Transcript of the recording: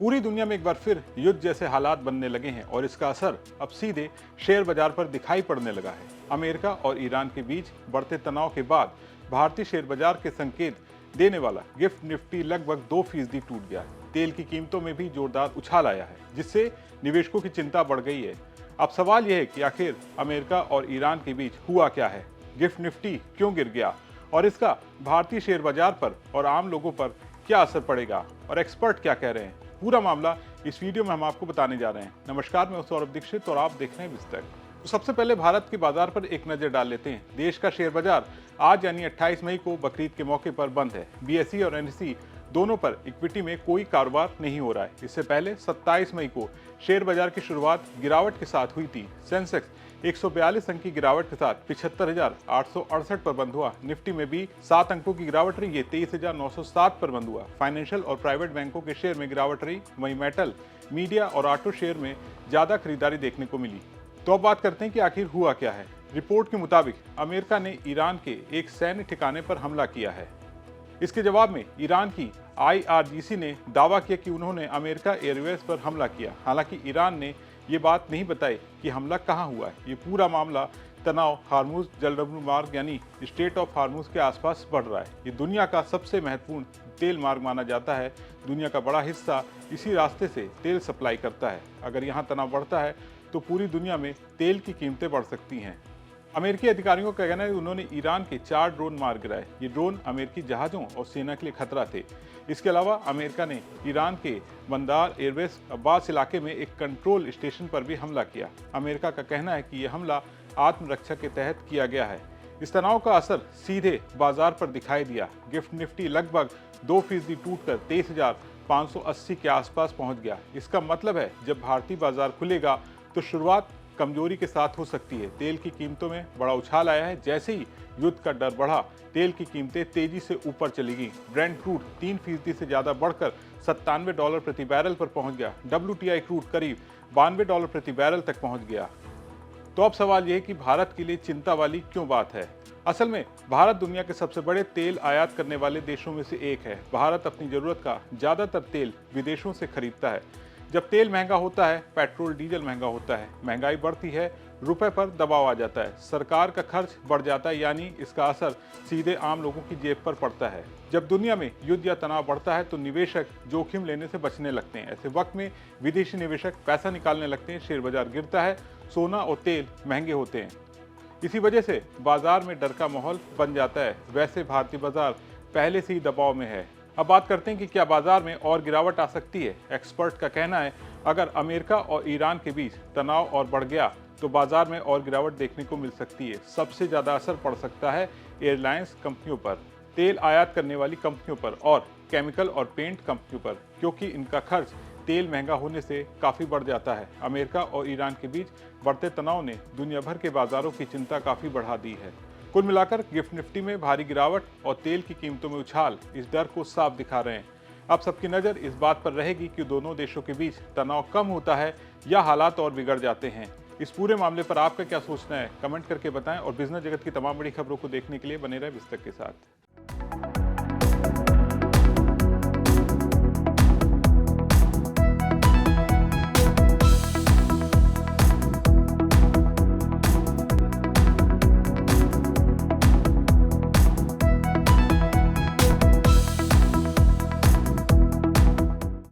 पूरी दुनिया में एक बार फिर युद्ध जैसे हालात बनने लगे हैं और इसका असर अब सीधे शेयर बाजार पर दिखाई पड़ने लगा है। अमेरिका और ईरान के बीच बढ़ते तनाव के बाद भारतीय शेयर बाजार के संकेत देने वाला गिफ्ट निफ्टी लगभग 2% टूट गया है। तेल की कीमतों में भी जोरदार उछाल आया है, जिससे निवेशकों की चिंता बढ़ गई है। अब सवाल यह है कि आखिर अमेरिका और ईरान के बीच हुआ क्या है, गिफ्ट निफ्टी क्यों गिर गया और इसका भारतीय शेयर बाजार पर और आम लोगों पर क्या असर पड़ेगा और एक्सपर्ट क्या कह रहे हैं। पूरा मामला इस वीडियो में हम आपको बताने जा रहे हैं। नमस्कार, मैं सौरभ दीक्षित और आप देख रहे हैं विस्तृत। तो सबसे पहले भारत के बाजार पर एक नजर डाल लेते हैं। देश का शेयर बाजार आज यानी 28 मई को बकरीद के मौके पर बंद है। बीएसई और एनएसई दोनों पर इक्विटी में कोई कारोबार नहीं हो रहा है। इससे पहले 27 मई को शेयर बाजार की शुरुआत गिरावट के साथ हुई थी। सेंसेक्स 142 अंक की गिरावट के साथ 75,868 पर बंद हुआ। निफ्टी में भी 7 अंकों की गिरावट रही, ये 23,907 पर बंद हुआ। फाइनेंशियल और प्राइवेट बैंकों के शेयर में गिरावट रही, वहीं मेटल, मीडिया और ऑटो शेयर में ज्यादा खरीदारी देखने को मिली। तो अब बात करते हैं कि आखिर हुआ क्या है। रिपोर्ट के मुताबिक अमेरिका ने ईरान के एक सैन्य ठिकाने पर हमला किया है। इसके जवाब में ईरान की IRGC ने दावा किया कि उन्होंने अमेरिका एयरवेज पर हमला किया। हालांकि ईरान ने ये बात नहीं बताई कि हमला कहां हुआ है। ये पूरा मामला तनाव हार्मुज जलरबू मार्ग यानी स्टेट ऑफ हार्मुज के आसपास बढ़ रहा है। ये दुनिया का सबसे महत्वपूर्ण तेल मार्ग माना जाता है। दुनिया का बड़ा हिस्सा इसी रास्ते से तेल सप्लाई करता है। अगर यहाँ तनाव बढ़ता है तो पूरी दुनिया में तेल की कीमतें बढ़ सकती हैं। अमेरिकी अधिकारियों का कहना है कि उन्होंने ईरान के 4 ड्रोन मार गिराए। ये ड्रोन अमेरिकी जहाज़ों और सेना के लिए खतरा थे। इसके अलावा अमेरिका ने ईरान के बंदार एयरबेस अब्बास इलाके में एक कंट्रोल स्टेशन पर भी हमला किया। अमेरिका का कहना है कि यह हमला आत्मरक्षा के तहत किया गया है। इस तनाव का असर सीधे बाजार पर दिखाई दिया। गिफ्ट निफ्टी लगभग 2% टूटकर 23,580 के आसपास पहुंच गया। इसका मतलब है जब भारतीय बाजार खुलेगा तो शुरुआत कमजोरी के साथ हो सकती है। तेल की कीमतों में बड़ा उछाल आया है। जैसे ही युद्ध का डर बढ़ा, तेल की कीमतें तेजी से ऊपर चली गई। ब्रेंट क्रूड 3% से ज्यादा बढ़कर $97 प्रति बैरल पर पहुंच गया। WTI क्रूड करीब $92 प्रति बैरल तक पहुंच गया। तो अब सवाल यह है कि भारत के लिए चिंता वाली क्यों बात है। असल में भारत दुनिया के सबसे बड़े तेल आयात करने वाले देशों में से एक है। भारत अपनी जरूरत का ज्यादातर तेल विदेशों से खरीदता है। जब तेल महंगा होता है, पेट्रोल डीजल महंगा होता है, महंगाई बढ़ती है, रुपए पर दबाव आ जाता है, सरकार का खर्च बढ़ जाता है, यानी इसका असर सीधे आम लोगों की जेब पर पड़ता है। जब दुनिया में युद्ध या तनाव बढ़ता है तो निवेशक जोखिम लेने से बचने लगते हैं। ऐसे वक्त में विदेशी निवेशक पैसा निकालने लगते हैं, शेयर बाजार गिरता है, सोना और तेल महंगे होते हैं। इसी वजह से बाजार में डर का माहौल बन जाता है। वैसे भारतीय बाजार पहले से ही दबाव में है। अब बात करते हैं कि क्या बाजार में और गिरावट आ सकती है। एक्सपर्ट का कहना है अगर अमेरिका और ईरान के बीच तनाव और बढ़ गया तो बाजार में और गिरावट देखने को मिल सकती है। सबसे ज्यादा असर पड़ सकता है एयरलाइंस कंपनियों पर, तेल आयात करने वाली कंपनियों पर और केमिकल और पेंट कंपनियों पर, क्योंकि इनका खर्च तेल महंगा होने से काफी बढ़ जाता है। अमेरिका और ईरान के बीच बढ़ते तनाव ने दुनिया भर के बाजारों की चिंता काफी बढ़ा दी है। कुल मिलाकर गिफ्ट निफ्टी में भारी गिरावट और तेल की कीमतों में उछाल इस डर को साफ दिखा रहे हैं। अब सबकी नजर इस बात पर रहेगी कि दोनों देशों के बीच तनाव कम होता है या हालात और बिगड़ जाते हैं। इस पूरे मामले पर आपका क्या सोचना है, कमेंट करके बताएं और बिजनेस जगत की तमाम बड़ी खबरों को देखने के लिए बने रहे विस्तृत के साथ।